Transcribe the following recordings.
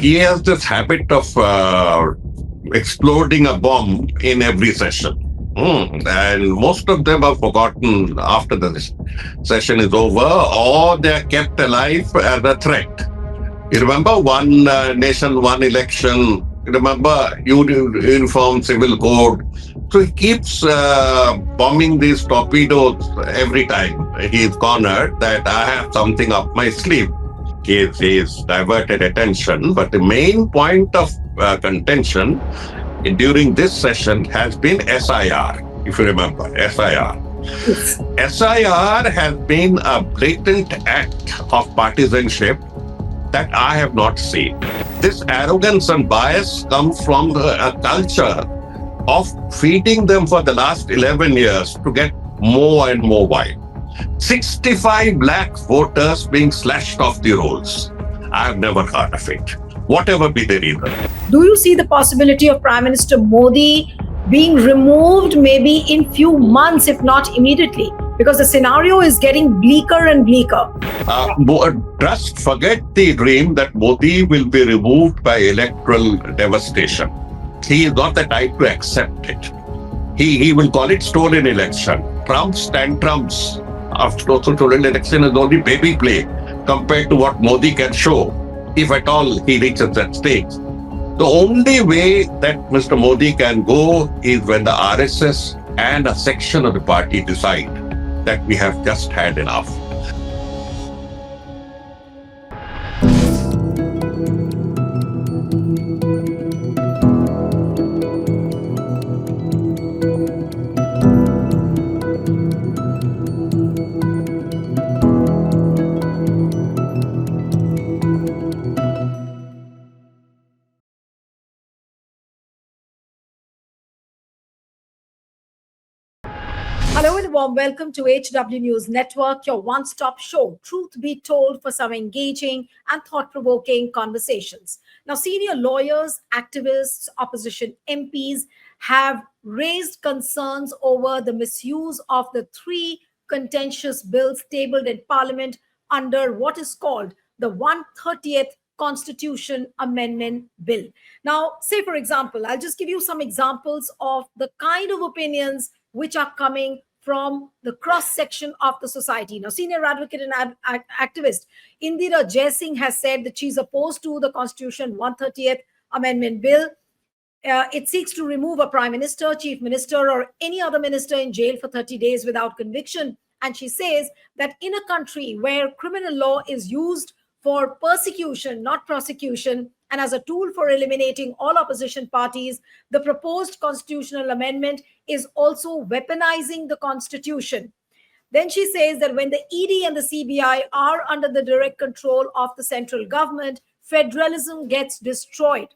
He has this habit of exploding a bomb in every session. And most of them are forgotten after the session is over, or they are kept alive as a threat. You remember one nation, one election. Remember uniform civil code. So he keeps bombing these torpedoes every time he's cornered that I have something up my sleeve. He's diverted attention, but the main point of contention during this session has been SIR. If you remember, SIR. Yes. SIR has been a blatant act of partisanship that I have not seen. This arrogance and bias comes from a culture of feeding them for the last 11 years to get more and more wide. 65 lakh voters being slashed off the rolls. I have never heard of it, whatever be the reason. Do you see the possibility of Prime Minister Modi being removed maybe in few months, if not immediately? Because the scenario is getting bleaker and bleaker. Just forget the dream that Modi will be removed by electoral devastation. He is not the type to accept it. He will call it stolen election. Trump's tantrums of stolen election is only baby play compared to what Modi can show, if at all he reaches that stage. The only way that Mr. Modi can go is when the RSS and a section of the party decide that we have just had enough. Hello and warm welcome to HW News Network, your one-stop show, truth be told, for some engaging and thought-provoking conversations. Now, senior lawyers, activists, opposition MPs have raised concerns over the misuse of the three contentious bills tabled in Parliament under what is called the 130th Constitution Amendment Bill. Now, say for example, I'll just give you some examples of the kind of opinions which are coming from the cross section of the society. Now, senior advocate and activist Indira Jaising has said that she's opposed to the Constitution 130th Amendment Bill. It seeks to remove a prime minister, chief minister, or any other minister in jail for 30 days without conviction. And she says that in a country where criminal law is used for persecution, not prosecution, and as a tool for eliminating all opposition parties, the proposed constitutional amendment is also weaponizing the Constitution. Then she says that when the ED and the CBI are under the direct control of the central government, federalism gets destroyed.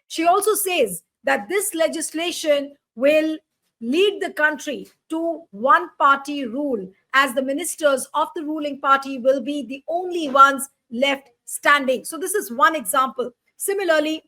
She also says that this legislation will lead the country to one party rule, as the ministers of the ruling party will be the only ones left standing. So this is one example. Similarly,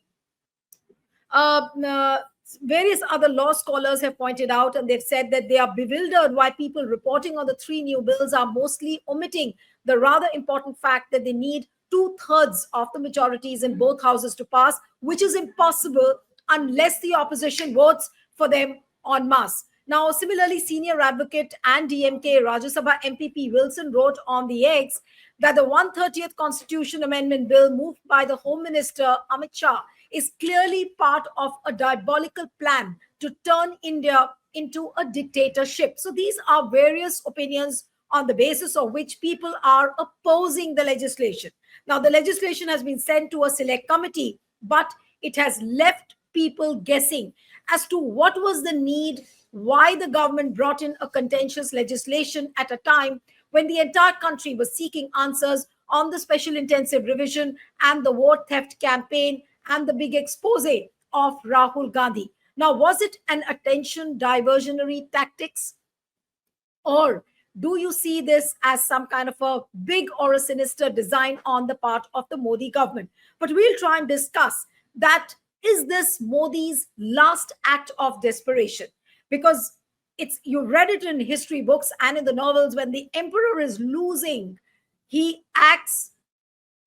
various other law scholars have pointed out, and they've said that they are bewildered why people reporting on the three new bills are mostly omitting the rather important fact that they need 2/3 of the majorities in both houses to pass, which is impossible unless the opposition votes for them en masse. Now, similarly, senior advocate and DMK Rajya Sabha MPP Wilson wrote on the X that the 130th Constitution Amendment Bill moved by the Home Minister Amit Shah is clearly part of a diabolical plan to turn India into a dictatorship. So these are various opinions on the basis of which people are opposing the legislation. Now, the legislation has been sent to a select committee, but it has left people guessing as to what was the need, why the government brought in a contentious legislation at a time when the entire country was seeking answers on the special intensive revision and the vote theft campaign and the big expose of Rahul Gandhi. Now, was it an attention diversionary tactics? Or do you see this as some kind of a big or a sinister design on the part of the Modi government? But we'll try and discuss that. Is this Modi's last act of desperation? Because you read it in history books and in the novels, when the emperor is losing, he acts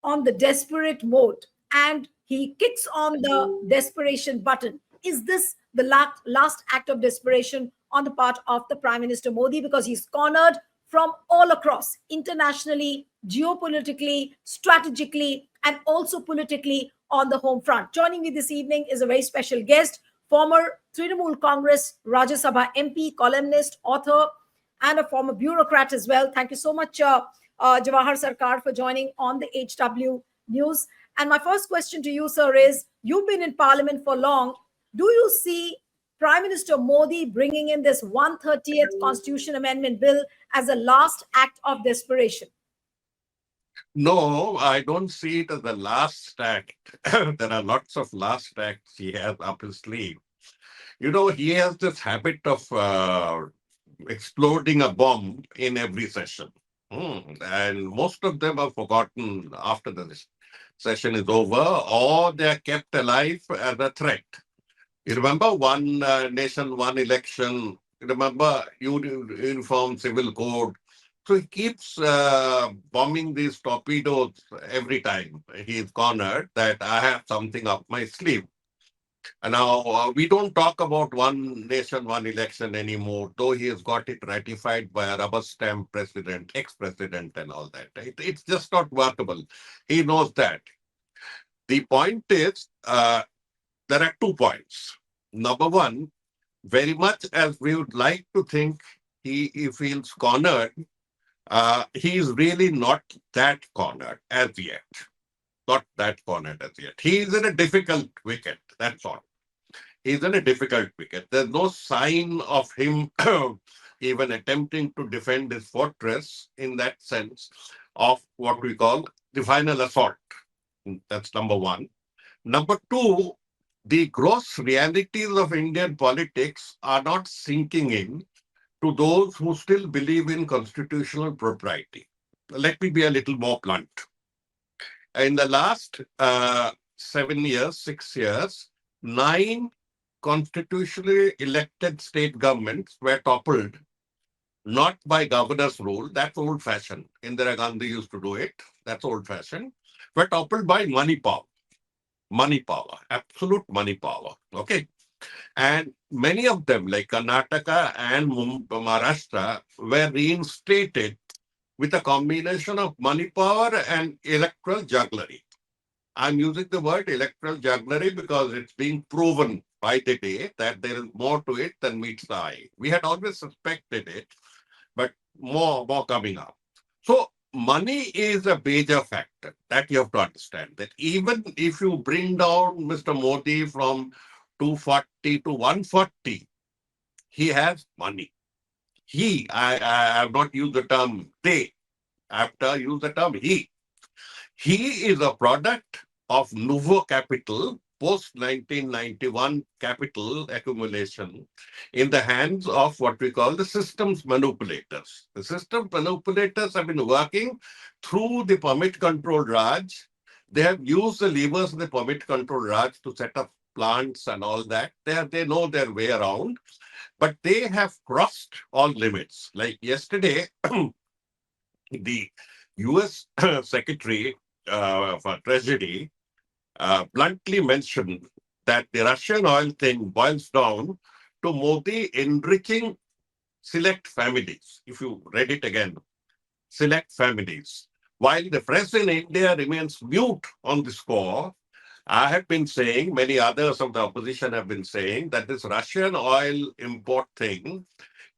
on the desperate mode and he kicks on the desperation button. Is this the last act of desperation on the part of the Prime Minister Modi? Because he's cornered from all across, internationally, geopolitically, strategically, and also politically on the home front. Joining me this evening is a very special guest, former Trinamool Congress Rajya Sabha MP, columnist, author, and a former bureaucrat as well. Thank you so much, Jawhar Sircar, for joining on the HW News. And my first question to you, sir, is you've been in Parliament for long. Do you see Prime Minister Modi bringing in this 130th Constitution Amendment Bill as a last act of desperation? No, I don't see it as the last act. There are lots of last acts he has up his sleeve. He has this habit of exploding a bomb in every session. And most of them are forgotten after the session is over, or they are kept alive as a threat. You remember one nation, one election. You remember uniform civil code. So he keeps bombing these torpedoes every time he is cornered that I have something up my sleeve. And now we don't talk about one nation, one election anymore, though he has got it ratified by a rubber stamp president, ex-president and all that. It's just not workable. He knows that. The point is, there are 2 points. Number one, very much as we would like to think he feels cornered, he is really not that cornered as yet. Not that cornered as yet. He is in a difficult wicket, that's all. He's in a difficult wicket. There's no sign of him even attempting to defend his fortress in that sense of what we call the final assault. That's number one. Number two, the gross realities of Indian politics are not sinking in to those who still believe in constitutional propriety. Let me be a little more blunt. In the last 7 years, 6 years, 9 constitutionally elected state governments were toppled, not by governor's rule, that's old fashioned. Indira Gandhi used to do it, that's old fashioned, were toppled by money power, absolute money power. Okay. And many of them, like Karnataka and Maharashtra, were reinstated with a combination of money power and electoral jugglery. I'm using the word electoral jugglery because it's being proven by the day that there is more to it than meets the eye. We had always suspected it, but more coming up. So money is a major factor that you have to understand. That even if you bring down Mr. Modi from 240 to 140, he has money. I have not used the term they. I have to use the term he. He is a product of nouveau capital, post 1991 capital accumulation in the hands of what we call the systems manipulators. The systems manipulators have been working through the permit control Raj. They have used the levers of the permit control Raj to set up plants and all that. They know their way around, but they have crossed all limits. Like yesterday, the US Secretary for Treasury bluntly mentioned that the Russian oil thing boils down to Modi enriching select families. If you read it again, select families. While the press in India remains mute on the score, I have been saying, many others of the opposition have been saying, that this Russian oil import thing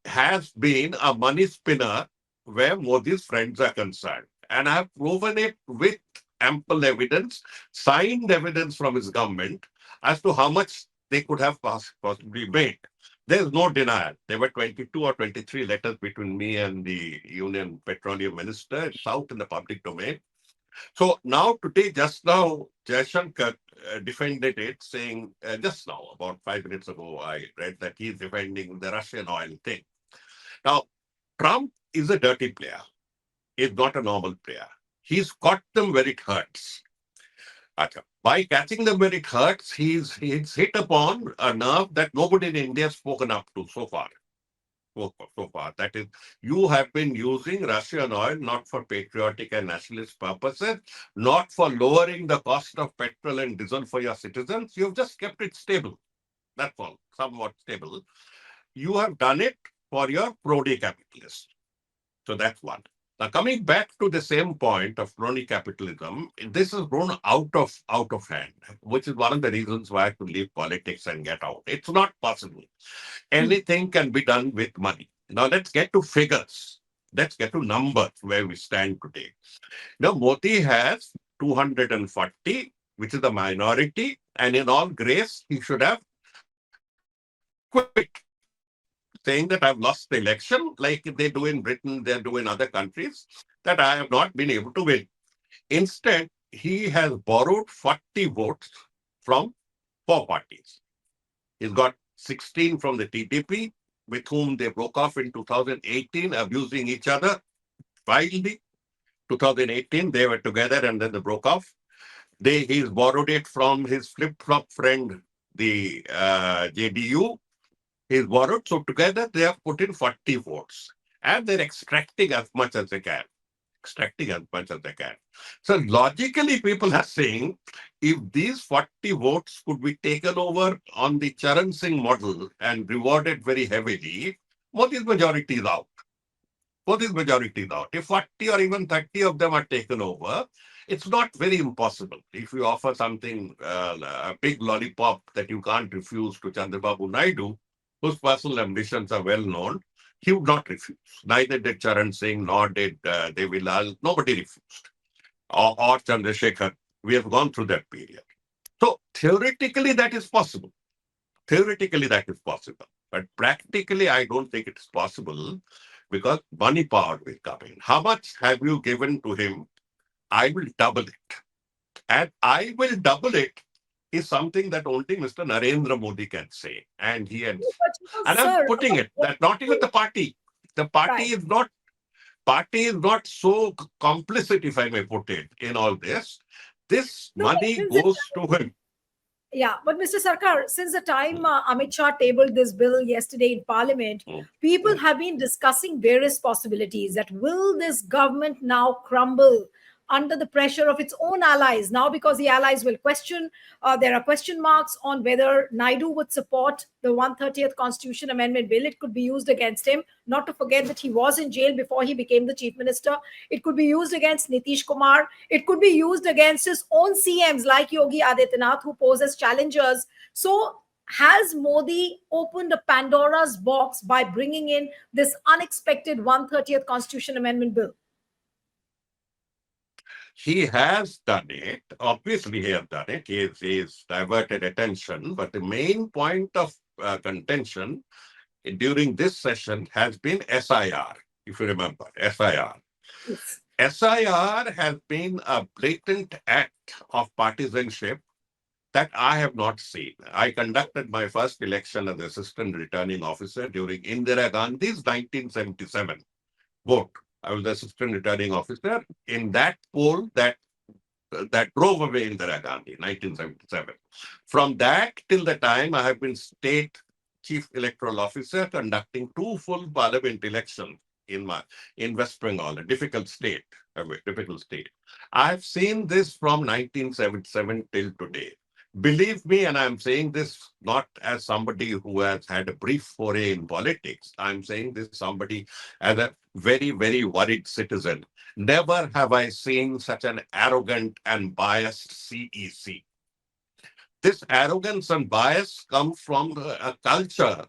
has been a money spinner where Modi's friends are concerned. And I have proven it with ample evidence, signed evidence from his government as to how much they could have possibly made. There's no denial. There were 22 or 23 letters between me and the Union Petroleum Minister. It's out in the public domain. So now today, just now, Jaishankar defended it, saying, just now, about 5 minutes ago, I read that he's defending the Russian oil thing. Now, Trump is a dirty player. He's not a normal player. He's caught them where it hurts. By catching them where it hurts, he's hit upon a nerve that nobody in India has spoken up to so far. so far. That is, you have been using Russian oil not for patriotic and nationalist purposes, not for lowering the cost of petrol and diesel for your citizens. You've just kept it stable. That's all, somewhat stable. You have done it for your crony capitalists. So that's one. Now coming back to the same point of crony capitalism, this has grown out of hand, which is one of the reasons why I have to leave politics and get out. It's not possible. Hmm. Anything can be done with money. Now let's get to figures. Let's get to numbers where we stand today. Now Modi has 240, which is the minority, and in all grace, he should have quit, saying that I've lost the election, like they do in Britain, they do in other countries, that I have not been able to win. Instead, he has borrowed 40 votes from four parties. He's got 16 from the TDP, with whom they broke off in 2018, abusing each other wildly. 2018, they were together and then they broke off. He's borrowed it from his flip-flop friend, the JDU. He's borrowed. So together they have put in 40 votes. And they're extracting as much as they can. Extracting as much as they can. So logically, people are saying if these 40 votes could be taken over on the Charan Singh model and rewarded very heavily, Modi's majority is out. Both his majority is out. If 40 or even 30 of them are taken over, it's not very impossible. If you offer something, a big lollipop that you can't refuse to Chandrababu Naidu, whose personal ambitions are well known, he would not refuse. Neither did Charan Singh, nor did Devilal. Nobody refused. Or Chandrasekhar. We have gone through that period. So theoretically, that is possible. Theoretically, that is possible. But practically, I don't think it is possible because money power will come in. How much have you given to him? I will double it. And I will double it is something that only Mr. Narendra Modi can say. But And I'm sir, putting it what that not even the party. The right? party is not so complicit, if I may put it, in all this. This No, but money since the goes to him. Yeah, but Mr. Sarkar, since the time Amit Shah tabled this bill yesterday in Parliament, Mm, people mm. have been discussing various possibilities that will this government now crumble under the pressure of its own allies now because the allies will question there are question marks on whether Naidu would support the 130th constitution amendment bill. It could be used against him, not to forget that he was in jail before he became the chief minister. It could be used against Nitish Kumar. It could be used against his own CMs like Yogi Adityanath, who pose as challengers. So has Modi opened a Pandora's box by bringing in this unexpected 130th constitution amendment bill? He has done it. Obviously, he has done it. He's diverted attention. But the main point of contention during this session has been SIR, if you remember, SIR. Yes. SIR has been a blatant act of partisanship that I have not seen. I conducted my first election as assistant returning officer during Indira Gandhi's 1977 vote. I was the assistant returning officer in that poll that drove away Indira Gandhi, 1977. From that till the time, I have been state chief electoral officer conducting two full parliament elections in West Bengal, a difficult state, difficult state. I've seen this from 1977 till today. Believe me, and I'm saying this not as somebody who has had a brief foray in politics. I'm saying this somebody as a very, very worried citizen. Never have I seen such an arrogant and biased CEC. This arrogance and bias comes from a culture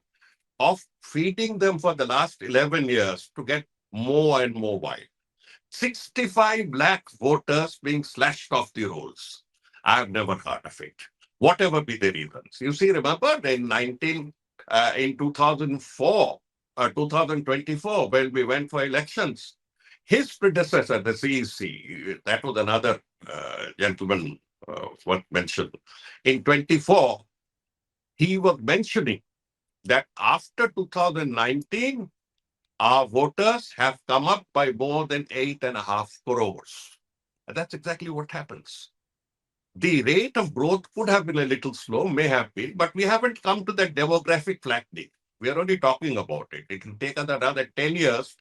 of feeding them for the last 11 years to get more and more wide. 65 lakh voters being slashed off the rolls. I have never heard of it, whatever be the reasons. You see, remember in 2004, 2024, when we went for elections, his predecessor, the CEC, that was another gentleman was mentioned. In 24, he was mentioning that after 2019, our voters have come up by more than 8.5 crores. And that's exactly what happens. The rate of growth could have been a little slow, may have been, but we haven't come to that demographic flattening. We are only talking about it. It will take us another 10 years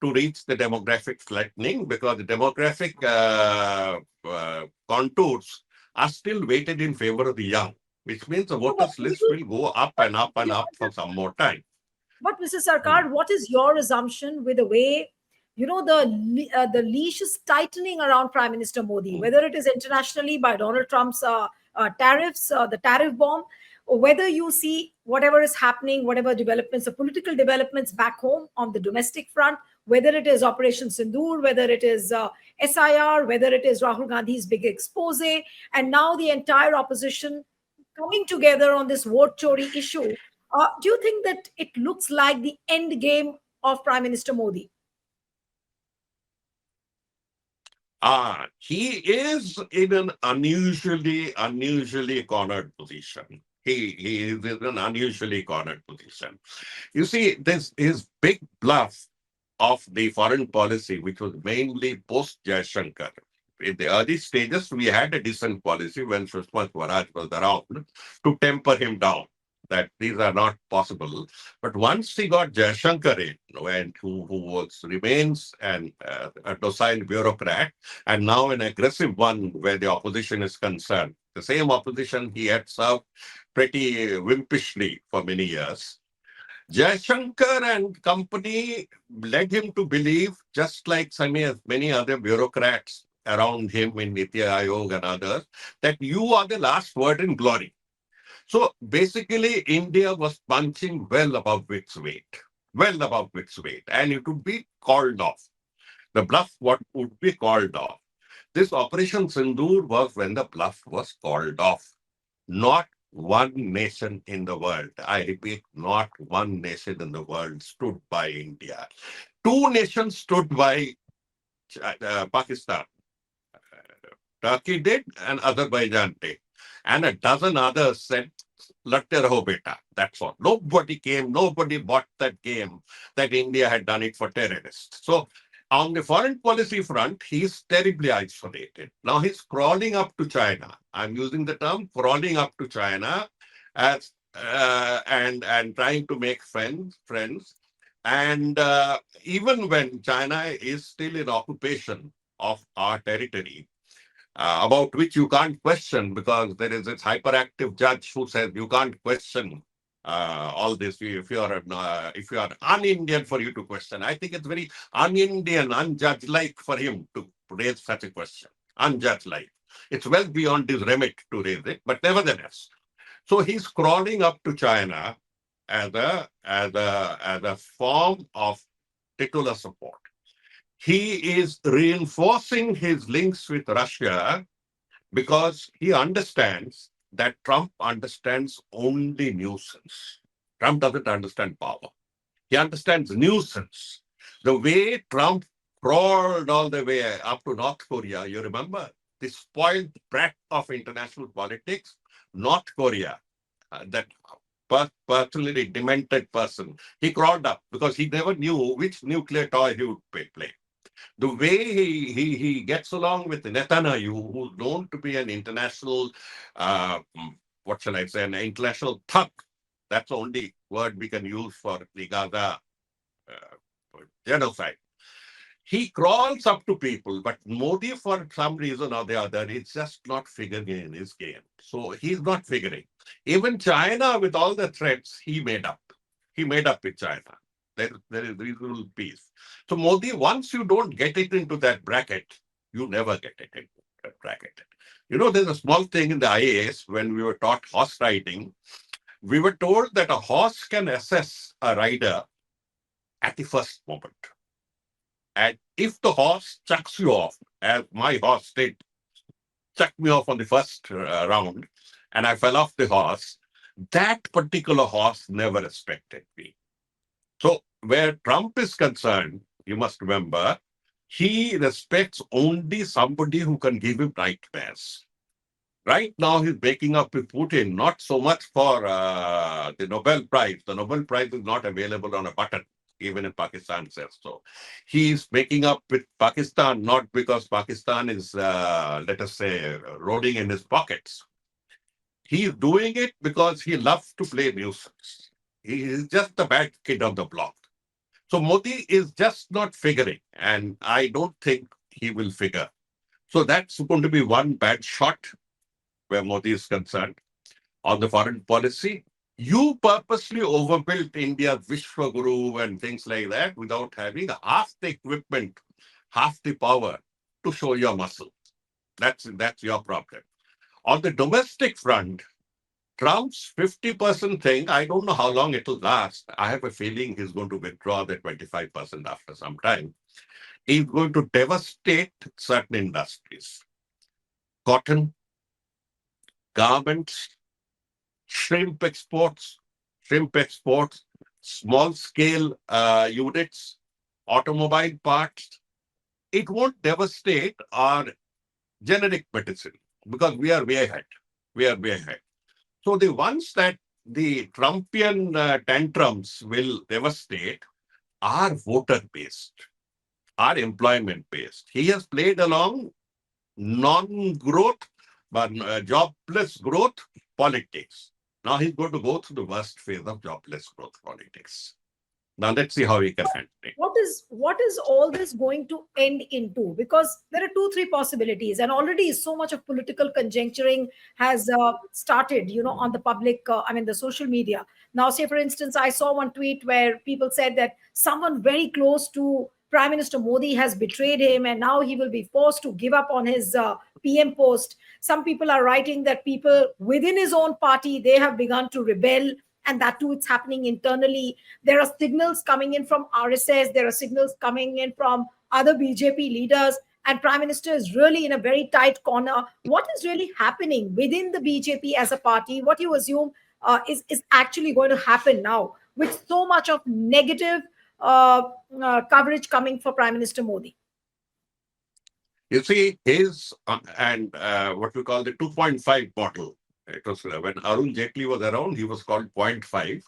to reach the demographic flattening because the demographic contours are still weighted in favor of the young, which means the No, but voters do list you, will go up but and up and your up for some more time. But Mr. Hmm. Sarkar, what is your assumption with the way the leash is tightening around Prime Minister Modi, Hmm. whether it is internationally by Donald Trump's tariffs, the tariff bomb, or whether you see whatever is happening, whatever developments, the political developments back home on the domestic front, whether it is Operation Sindoor, whether it is SIR, whether it is Rahul Gandhi's big expose, and now the entire opposition coming together on this vote chori issue. Do you think that it looks like the end game of Prime Minister Modi? He is in an unusually cornered position. He is in an unusually cornered position. You see, this his big bluff of the foreign policy, which was mainly post Jaishankar. In the early stages, we had a decent policy when Sushma Swaraj was around to temper him down, that these are not possible. But once he got Jaishankar in, and remains a docile bureaucrat, and now an aggressive one where the opposition is concerned, the same opposition he had served pretty wimpishly for many years. Jaishankar and company led him to believe, just like many other bureaucrats around him in Niti Aayog and others, that you are the last word in glory. So basically, India was punching well above its weight, and it would be called off. The bluff what would be called off. This Operation Sindoor was when the bluff was called off. Not one nation in the world, I repeat, not one nation in the world stood by India. Two nations stood by Pakistan. Turkey did and Azerbaijan did. And a dozen others said, Latte raho beta. That's all. Nobody came, nobody bought that game that India had done it for terrorists. So on the foreign policy front, he's terribly isolated. Now he's crawling up to China. I'm using the term crawling up to China as and trying to make friends. And even when China is still in occupation of our territory, about which you can't question because there is this hyperactive judge who says you can't question all this if you are un-Indian for you to question. I think it's very un-Indian, unjudge-like for him to raise such a question. Unjudge-like. It's well beyond his remit to raise it, but nevertheless. So he's crawling up to China as a form of titular support. He is reinforcing his links with Russia because he understands that Trump understands only nuisance. Trump doesn't understand power. He understands nuisance. The way Trump crawled all the way up to North Korea, you remember? The spoiled brat of international politics, North Korea, that personally demented person. He crawled up because he never knew which nuclear toy he would play. The way he gets along with Netanyahu, who's known to be an international, what shall I say, an international thug. That's the only word we can use for the Gaza genocide. He crawls up to people, but Modi, for some reason or the other, is just not figuring in his game. So he's not figuring. Even China, with all the threats, he made up. He made up with China. There is reasonable peace. So Modi, once you don't get it into that bracket, you never get it into that bracket. You know, there's a small thing in the IAS when we were taught horse riding. We were told that a horse can assess a rider at the first moment. And if the horse chucks you off, as my horse did, chuck me off on the first round, and I fell off the horse, that particular horse never respected me. So, where Trump is concerned, you must remember, he respects only somebody who can give him nightmares. Right now, he's making up with Putin, not so much for the Nobel Prize. The Nobel Prize is not available on a button, even in Pakistan says so. He's making up with Pakistan, not because Pakistan is, let us say, rolling in his pockets. He's doing it because he loves to play nuisance. He is just the bad kid on the block. So Modi is just not figuring, and I don't think he will figure. So that's going to be one bad shot where Modi is concerned. On the foreign policy, you purposely overbuilt India's Vishwaguru and things like that without having half the equipment, half the power to show your muscle. That's your problem. On the domestic front, Trump's 50% thing, I don't know how long it will last. I have a feeling he's going to withdraw the 25% after some time. He's going to devastate certain industries. Cotton, garments, shrimp exports, small scale units, automobile parts. It won't devastate our generic medicine because we are way ahead. We are way ahead. So the ones that the Trumpian tantrums will devastate are voter based, are employment based. He has played along non-growth, but jobless growth politics. Now he's going to go through the worst phase of jobless growth politics. Now let's see how he can handle it. What is all this going to end into? Because there are two, three possibilities, and already so much of political conjuncturing has started, on the public, the social media. Now, say for instance, I saw one tweet where people said that someone very close to Prime Minister Modi has betrayed him, and now he will be forced to give up on his PM post. Some people are writing that people within his own party, they have begun to rebel, and that too, it's happening internally. There are signals coming in from RSS, there are signals coming in from other BJP leaders, and Prime Minister is really in a very tight corner. What is really happening within the BJP as a party? What you assume is actually going to happen now with so much of negative coverage coming for Prime Minister Modi? You see, his and what we call the 2.5 model. It was when Arun Jaitley was around, he was called zero point 0.5,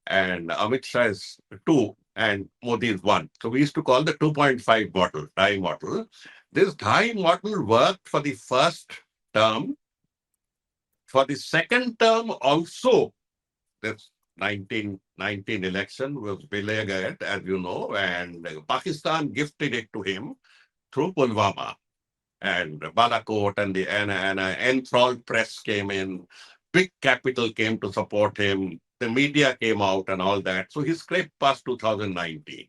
and Amit Shah is 2, and Modi is 1. So we used to call the 2.5 model, Thai model. This Thai model worked for the first term. For the second term also, this 1919 election was beleaguered, as you know, and Pakistan gifted it to him through Pulwama. And Balakot and enthralled press came in, big capital came to support him, the media came out and all that. So he scraped past 2019.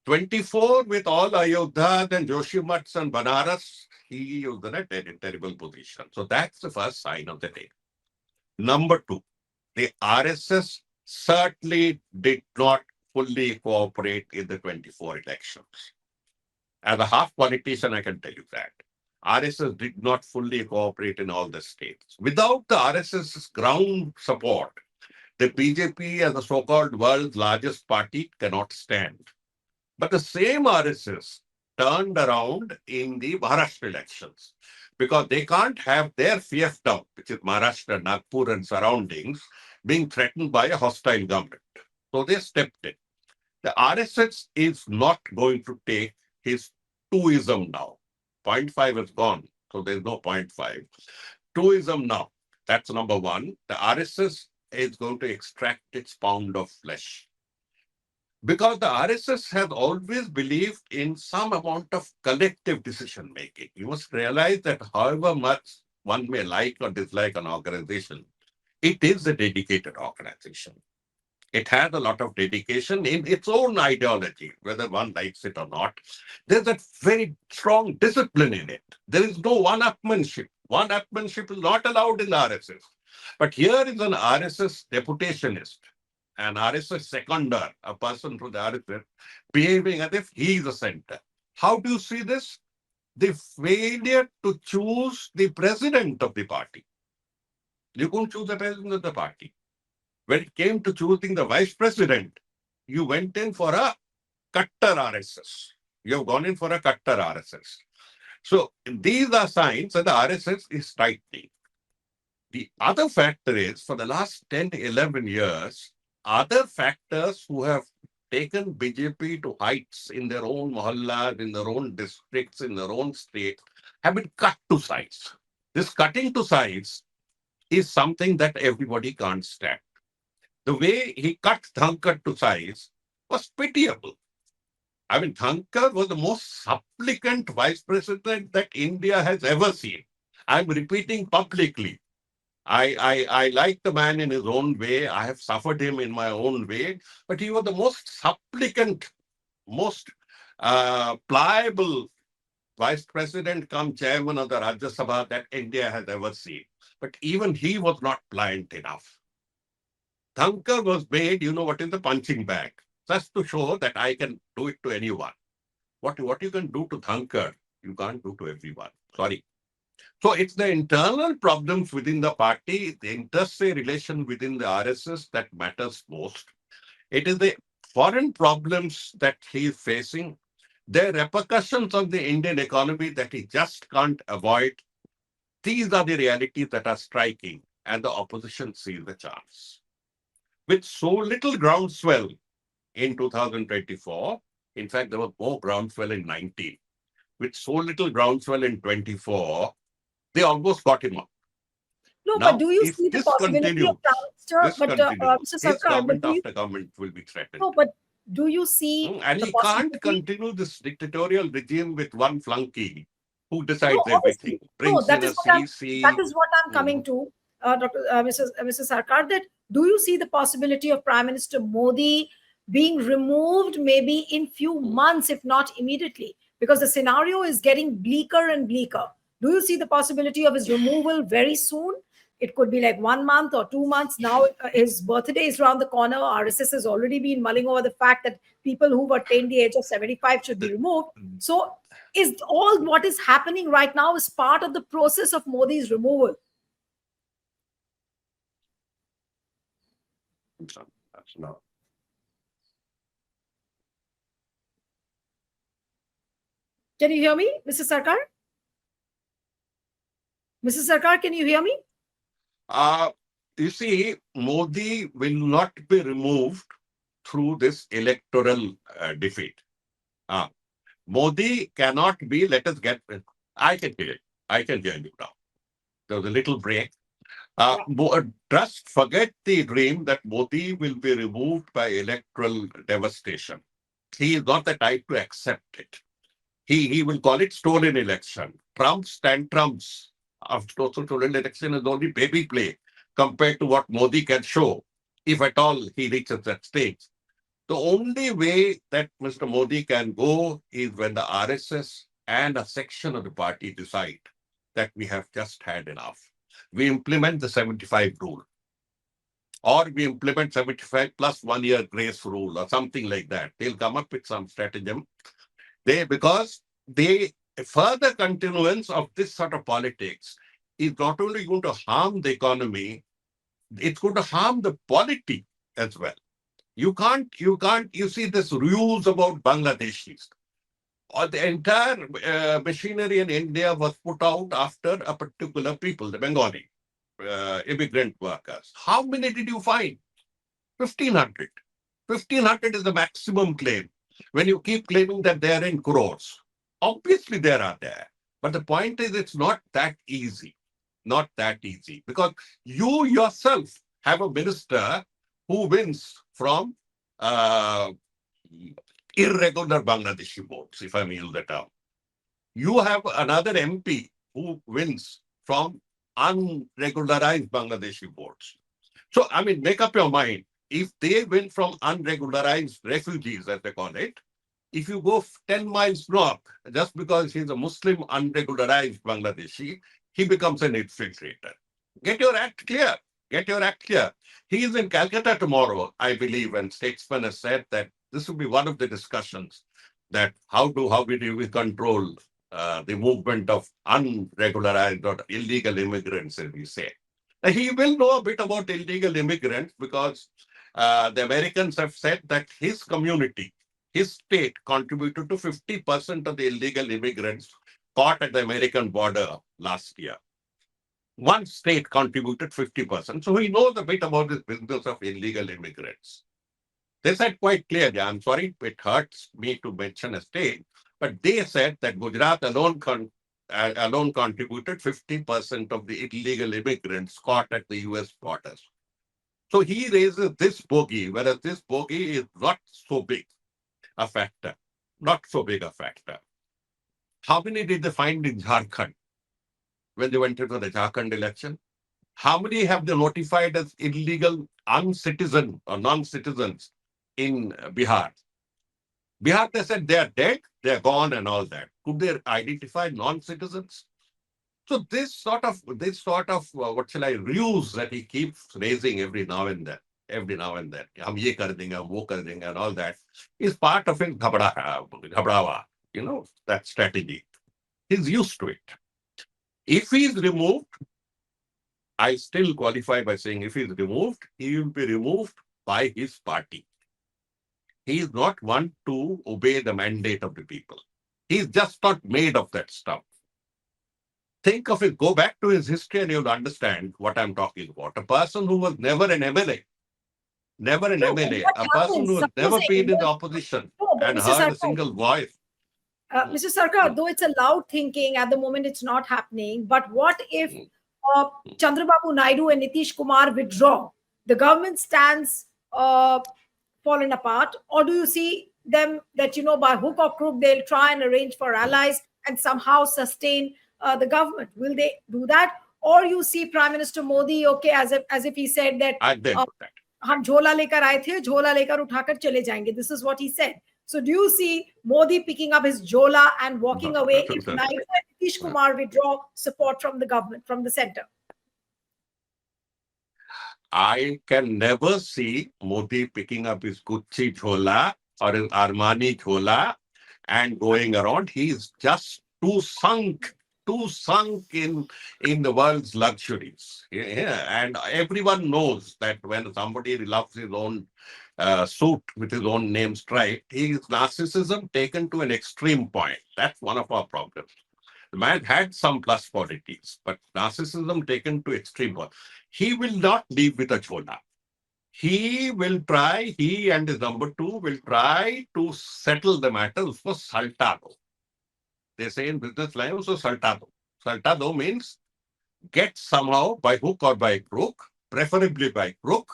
24 with all Ayodhya and Joshimaths and Banaras, he was in a terrible position. So that's the first sign of the day. Number two, the RSS certainly did not fully cooperate in the 24 elections. As a half politician, I can tell you that. RSS did not fully cooperate in all the states. Without the RSS's ground support, the BJP as the so-called world's largest party cannot stand. But the same RSS turned around in the Maharashtra elections because they can't have their fiefdom, which is Maharashtra, Nagpur and surroundings, being threatened by a hostile government. So they stepped in. The RSS is not going to take his twoism now. 0.5 is gone, so there's no 0.5. Twoism now. That's number one. The RSS is going to extract its pound of flesh. Because the RSS has always believed in some amount of collective decision making. You must realize that however much one may like or dislike an organization, it is a dedicated organization. It has a lot of dedication in its own ideology, whether one likes it or not. There's a very strong discipline in it. There is no one-upmanship. One-upmanship is not allowed in the RSS. But here is an RSS deputationist, an RSS seconder, a person from the RSS, behaving as if he is the center. How do you see this? The failure to choose the president of the party. You couldn't choose the president of the party. When it came to choosing the vice president, you went in for a Kattar RSS. You have gone in for a Kattar RSS. So these are signs that the RSS is tightening. The other factor is for the last 10, 11 years, other factors who have taken BJP to heights in their own mohallas, in their own districts, in their own state, have been cut to size. This cutting to size is something that everybody can't stand. The way he cut Thankar to size was pitiable. I mean, Thankar was the most supplicant vice president that India has ever seen. I'm repeating publicly. I like the man in his own way. I have suffered him in my own way, but he was the most supplicant, most pliable vice president come chairman of the Rajya Sabha that India has ever seen. But even he was not pliant enough. Thankar was made, you know what is the punching bag, just to show that I can do it to anyone. What you can do to Thankar, you can't do to everyone. Sorry. So it's the internal problems within the party, the interstate relation within the RSS that matters most. It is the foreign problems that he is facing, the repercussions on the Indian economy that he just can't avoid. These are the realities that are striking, and the opposition sees the chance. With so little groundswell in 2024, in fact, there was more groundswell in 19. With so little groundswell in 24, they almost got him up. No, but Now, do you if see the this possibility of continues, Prime Minister? But Mr. his Sarkar, but government do you after government will be threatened. no, but do you see And the he can't possibility? continue this dictatorial regime with one flunky who No, decides obviously. everything, No, brings in a that CC. is what I'm coming Mhm. to, Mrs. Sarkar, that do you see the possibility of Prime Minister Modi being removed maybe in few months, if not immediately? Because the scenario is getting bleaker and bleaker. Do you see the possibility of his removal very soon? It could be like 1 month or 2 months. Now his birthday is around the corner. RSS has already been mulling over the fact that people who've attained the age of 75 should be The- removed. So is all what is happening right now is part of the process of Modi's removal. That's not. Can you hear me, Mrs. Sarkar? Mrs. Sarkar, can you hear me? Uh, you see, Modi will not be removed through this electoral defeat. Uh, Modi cannot be, let us get, I can hear it. I can hear you now. There was a little break. Yeah. Just forget the dream that Modi will be removed by electoral devastation. He is not the type to accept it. He will call it stolen election. Trump's tantrums of stolen election is only baby play compared to what Modi can show, if at all he reaches that stage. The only way that Mr. Modi can go is when the RSS and a section of the party decide that we have just had enough. We implement the 75 rule, or we implement 75 plus 1 year grace rule, or something like that. They'll come up with some stratagem. Because they further continuance of this sort of politics is not only going to harm the economy, it's going to harm the polity as well. You see this rules about Bangladeshis. Or the entire machinery in India was put out after a particular people, the Bengali immigrant workers. How many did you find? 1,500. 1,500 is the maximum claim. When you keep claiming that they are in crores, obviously there are there. But the point is, it's not that easy. Not that easy. Because you yourself have a minister who wins from uh, irregular Bangladeshi votes, if I may use the term. You have another MP who wins from unregularized Bangladeshi votes. So, I mean, make up your mind. If they win from unregularized refugees, as they call it, if you go 10 miles north, just because he's a Muslim unregularized Bangladeshi, he becomes an infiltrator. Get your act clear. Get your act clear. He is in Calcutta tomorrow, I believe, and statesman has said that this will be one of the discussions that how do we control the movement of unregularized or illegal immigrants, as we say. He will know a bit about illegal immigrants because the Americans have said that his community, his state contributed to 50% of the illegal immigrants caught at the American border last year. One state contributed 50%. So he knows a bit about this business of illegal immigrants. They said quite clearly, I'm sorry, it hurts me to mention a state, but they said that Gujarat alone contributed 50% of the illegal immigrants caught at the US borders. So he raises this bogey, whereas this bogey is not so big a factor. Not so big a factor. How many did they find in Jharkhand when they went into the Jharkhand election? How many have they notified as illegal uncitizen or non-citizens in Bihar? Bihar, they said they are dead, they are gone, and all that. Could they identify non-citizens? So this sort of what shall I ruse that he keeps raising every now and then, हम ये कर देंगे, हम वो कर देंगे, and all that is part of his घबरावा, that strategy. He's used to it. If he's removed, I still qualify by saying if he's removed, he will be removed by his party. He is not one to obey the mandate of the people. He's just not made of that stuff. Think of it, go back to his history and you'll understand what I'm talking about. A person who was never an MLA, No, but what a person happens? who has never Supposing, been in the opposition no, but and Mr. heard a Sarkar, single voice. Mr. Sarkar, though it's a loud thinking at the moment, it's not happening. But what if Chandrababu Naidu and Nitish Kumar withdraw? The government stands fallen apart, or do you see them that by hook or crook they'll try and arrange for allies and somehow sustain the government? Will they do that, or you see Prime Minister Modi okay as if he said that I did uh, that. हम झोला लेकर आए थे झोला लेकर उठाकर चले जाएंगे. This is what he said. So do you see Modi picking up his jhola and walking away if Naidu and Nitish Kumar withdraw support from the government, from the center? I can never see Modi picking up his Gucci jhola or his Armani jhola and going around. He's just too sunk in the world's luxuries. Yeah, and everyone knows that when somebody loves his own suit with his own name striped, his narcissism taken to an extreme point. That's one of our problems. The man had some plus qualities, but narcissism taken to extreme point. He will not leave with a chola. He and his number two will try to settle the matter for saltado. They say in business line, so saltado. Saltado means get somehow by hook or by crook, preferably by crook,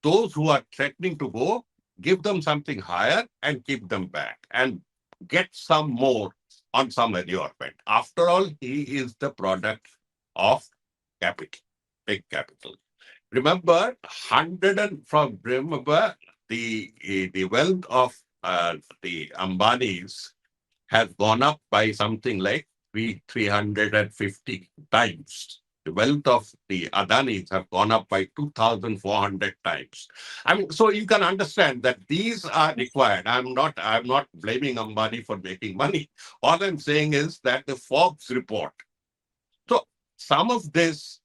those who are threatening to go, give them something higher and keep them back and get some more on some allurement. After all, he is the product of capital, big capital. Remember, the wealth of the Ambanis has gone up by something like 350 times. The wealth of the Adanis have gone up by 2,400 times. I mean, so you can understand that these are required. I'm not blaming Ambani for making money. All I'm saying is that the Forbes report. So some of this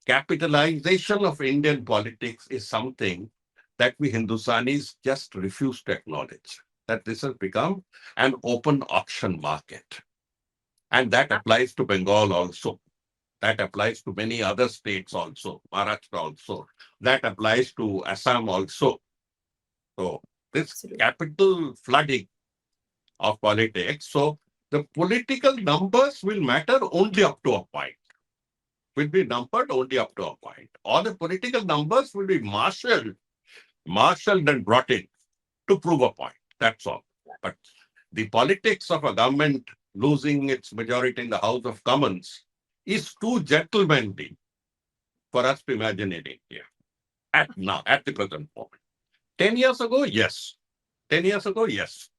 capitalization of Indian politics is something that we Hindustanis just refuse to acknowledge. That this has become an open auction market. And that applies to Bengal also. That applies to many other states also, Maharashtra also. That applies to Assam also. So this Absolutely. capital flooding of politics. So the political numbers will matter only up to a point. Will be numbered only up to a point. All the political numbers will be marshaled and brought in to prove a point. That's all. But the politics of a government losing its majority in the House of Commons is too gentlemanly for us to imagine in India at the present moment. 10 years ago, yes. 10 years ago, yes.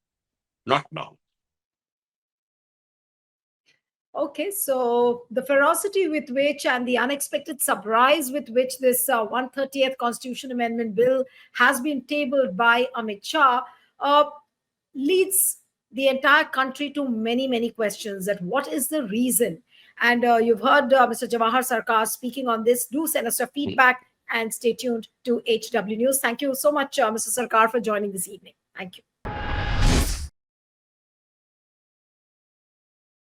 Not now. Okay, so the ferocity with which and the unexpected surprise with which this 130th Constitution Amendment Bill has been tabled by Amit Shah leads the entire country to many, many questions that what is the reason? And you've heard Mr. Jawhar Sircar speaking on this. Do send us your feedback and stay tuned to HW News. Thank you so much, Mr. Sircar, for joining this evening. Thank you.